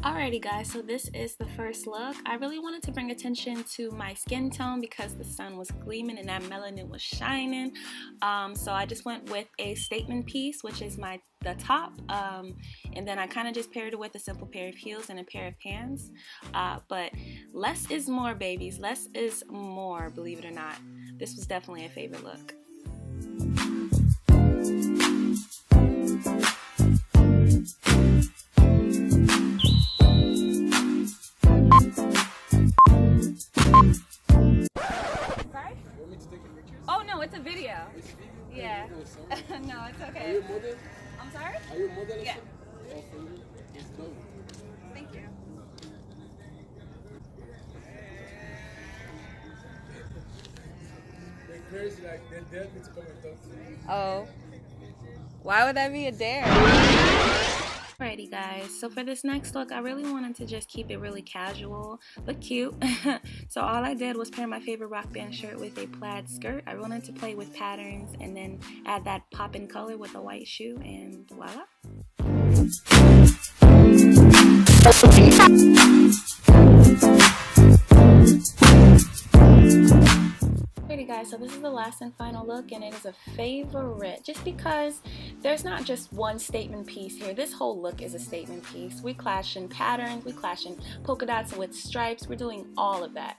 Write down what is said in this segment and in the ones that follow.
Alrighty guys, so this is the first look. I really wanted to bring attention to my skin tone because the sun was gleaming and that melanin was shining. So I just went with a statement piece, which is the top, and then I kind of just paired it with a simple pair of heels and a pair of pants. But less is more, babies. Less is more, believe it or not. This was definitely a favorite look. Oh no, it's a video. Yeah. No, it's okay. Are you a model? I'm sorry? Are you a model? Yeah. Oh, for you? It's dope. Thank you. They're crazy, like they dare me to come and talk to you. Oh. Why would that be a dare? Alrighty guys, so for this next look, I really wanted to just keep it really casual but cute. So all I did was pair my favorite rock band shirt with a plaid skirt. I wanted to play with patterns and then add that pop in color with a white shoe, and voila. Alrighty guys, so this is the last and final look, and it is a favorite just because there's not just one statement piece here. This whole look is a statement piece. We clash in patterns, we clash in polka dots with stripes, we're doing all of that.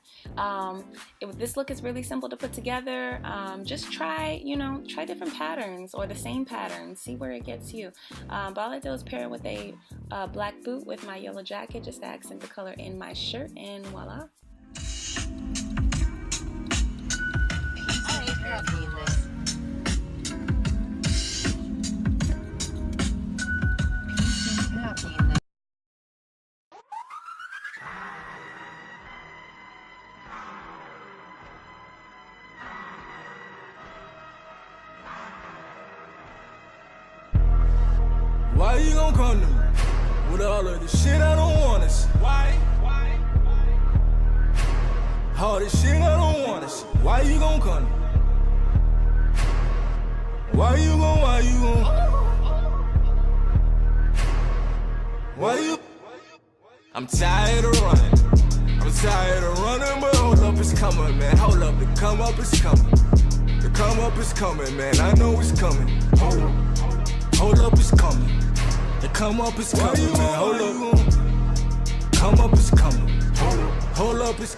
This look is really simple to put together. Just try different patterns or the same pattern, see where it gets you. But all I did was pair it with a black boot with my yellow jacket just to accent the color in my shirt, and voila. Why you gon' come to me with all of this shit I don't want to see? Why? All this shit I don't want to see. Why you gon' come to me? Why you gon'? Why you? I'm tired of running. But hold up, it's coming, man. Hold up, the come up is coming. The come up is coming, man. I know it's coming. Hold up, it's coming. The come up is coming, man. Hold up. Come up is coming. Hold up, it's